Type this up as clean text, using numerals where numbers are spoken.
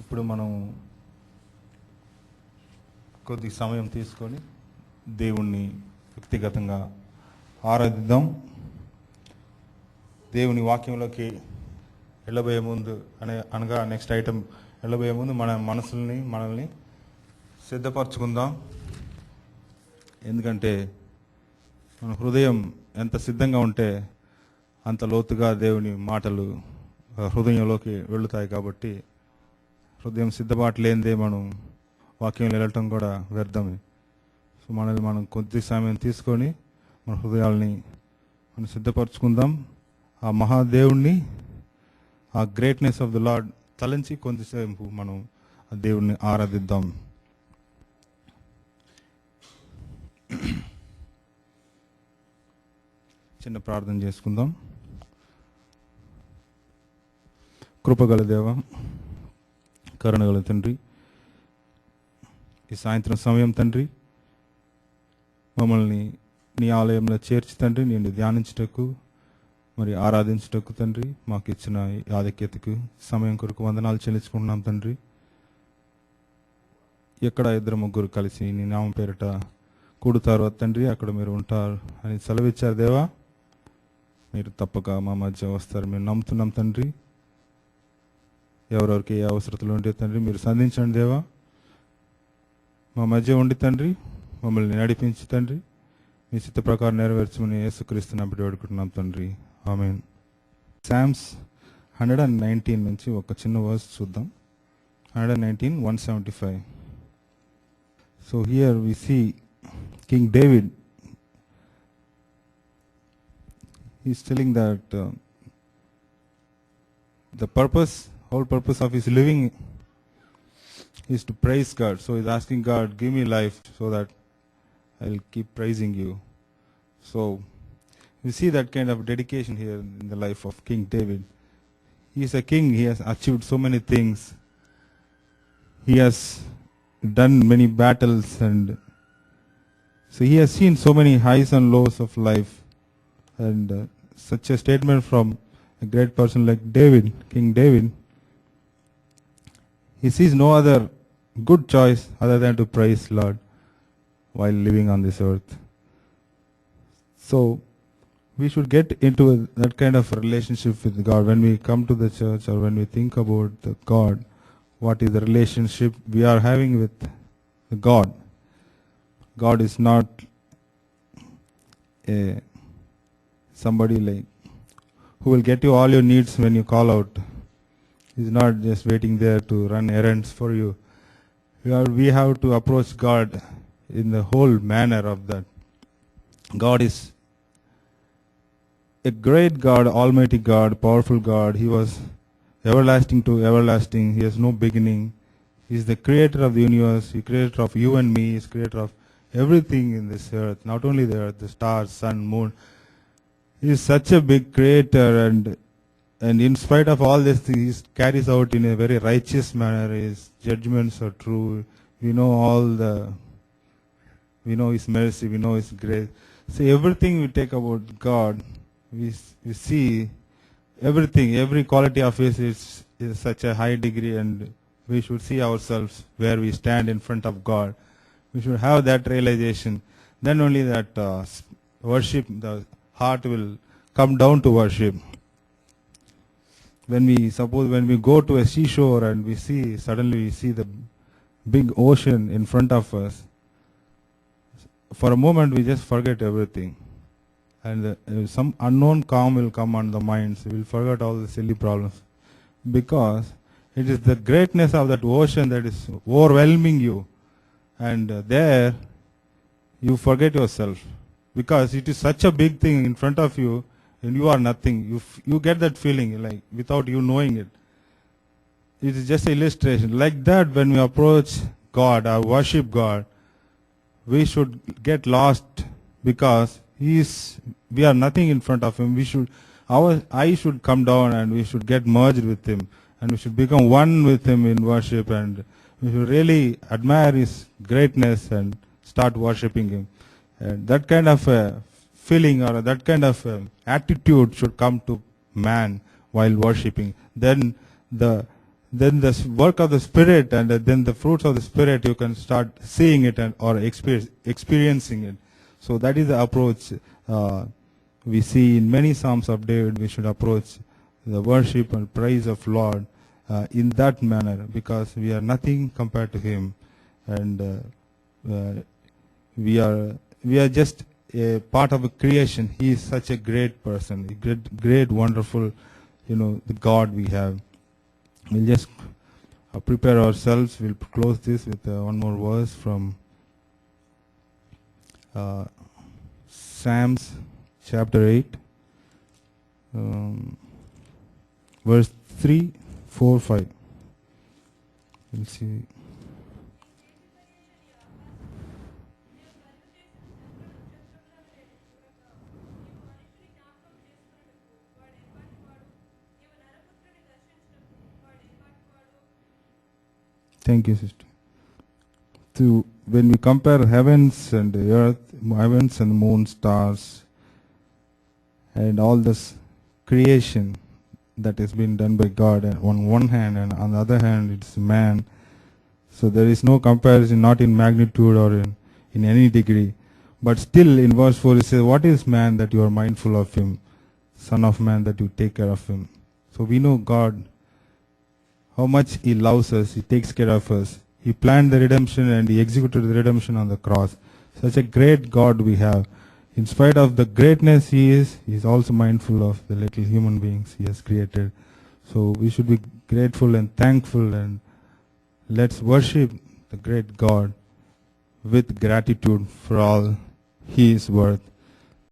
ఇప్పుడు మనం కొద్ది సమయం తీసుకొని దేవుణ్ణి వ్యక్తిగతంగా ఆరాధిద్దాం. దేవుని వాక్యంలోకి వెళ్ళబోయే ముందు అనగా నెక్స్ట్ ఐటమ్ వెళ్ళబోయే ముందు మన మనల్ని సిద్ధపరచుకుందాం. ఎందుకంటే మన హృదయం ఎంత సిద్ధంగా ఉంటే అంత లోతుగా దేవుని మాటలు హృదయంలోకి వెళుతాయి. కాబట్టి హృదయం సిద్ధపాటు లేనిదే మనం వాక్యం వెళ్ళటం కూడా వ్యర్థమే. సో మనల్ని మనం కొద్ది సమయం తీసుకొని మన హృదయాల్ని మనం సిద్ధపరచుకుందాం. ఆ మహాదేవుణ్ణి, ఆ గ్రేట్నెస్ ఆఫ్ ద లార్డ్ తలంచి కొంతసేపు మనం ఆ దేవుణ్ణి ఆరాధిద్దాం. చిన్న ప్రార్థన చేసుకుందాం. కృపగల దేవ, కరుణగల తండ్రి, ఈ సాయంత్రం సమయం తండ్రి మమ్మల్ని నీ ఆలయంలో చేర్చి తండ్రి నేను ధ్యానించుటకు మరి ఆరాధించుటకు తండ్రి మాకు ఇచ్చిన ఆధిక్యతకు సమయం కొరకు వందనాలు చెల్లించుకుంటున్నాం తండ్రి. ఎక్కడ ఇద్దరు ముగ్గురు కలిసి నీ నామం పేరిట కూడుతారో తండ్రి అక్కడ మీరు ఉంటారు అని సెలవిచ్చారు దేవా. మీరు తప్పక మా మధ్య వస్తారు మేము నమ్ముతున్నాం తండ్రి. ఎవరెవరికి ఏ అవసరతలు ఉంటే తండ్రి మీరు సంధించండి దేవా. మా మధ్య ఉండి తండ్రి మమ్మల్ని నడిపించి తండ్రి మీ చిత్త ప్రకారం నెరవేర్చమని యేసుక్రీస్తుని వేడుకుంటున్నాం తండ్రి. ఆమేన్. సామ్స్ 119 నుంచి ఒక చిన్న వర్స్ చూద్దాం. 119:175. So here we see king David. He is telling that the whole purpose of his living is to praise God. So he is asking God, give me life so that I will keep praising you. So we see that kind of dedication here in the life of King David. He is a king. He has achieved so many things. He has done many battles, and so he has seen so many highs and lows of life. And such a statement from a great person like David, King David, he sees no other good choice other than to praise Lord while living on this earth. So we should get into that kind of relationship with God. When we come to the church or when we think about the God, what is the relationship we are having with the God? God is not somebody like who will get you all your needs when you call out. He's not just waiting there to run errands for you. We have to approach God in the whole manner of that. God is a great God, almighty God, powerful God. He was everlasting to everlasting. He has no beginning. He is the creator of the universe. He is creator of you and me. He is creator of everything in this earth. Not only the earth, the stars, sun, moon. He is such a big creator, and in spite of all this, he carries out in a very righteous manner. His judgments are true. We know we know His mercy, we know His grace. So everything we take about God, we see everything, every quality of His is such a high degree, and we should see ourselves where we stand in front of God. We should have that realization. Then only that worship, the heart will come down to worship. When we go to a seashore and suddenly we see the big ocean in front of us, for a moment we just forget everything, and some unknown calm will come on the minds. We will forget all the silly problems, because it is the greatness of that ocean that is overwhelming you, and there you forget yourself, because it is such a big thing in front of you and you are nothing. You get that feeling like without you knowing it. It is just an illustration. Like that, when we approach God or worship God, we should get lost, because we are nothing in front of Him. Our eye should come down and we should get merged with Him, and we should become one with Him in worship, and we should really admire His greatness and start worshiping Him. And that kind of feeling or that kind of attitude should come to man while worshiping. Then the then the work of the Spirit and then the fruits of the Spirit, you can start seeing it and or experiencing it. So that is the approach we see in many Psalms of David. We should approach the worship and praise of Lord in that manner, because we are nothing compared to Him, and we are just a part of a creation. He is such a great person, a great, wonderful, the God we have. We'll just prepare ourselves. We'll close this with one more verse from Psalms chapter 8, verse 3, 4, 5. We'll see. Thank you, sister. So when we compare heavens and the earth, heavens and the moon, stars, and all this creation that has been done by God on one hand, and on the other hand it's man. So there is no comparison, not in magnitude or in any degree. But still in verse 4 it says, what is man that you are mindful of him? Son of man that you take care of him. So we know God, how much He loves us, He takes care of us. He planned the redemption and He executed the redemption on the cross. Such a great God we have. In spite of the greatness He is also mindful of the little human beings He has created. So we should be grateful and thankful, and let's worship the great God with gratitude for all He is worth.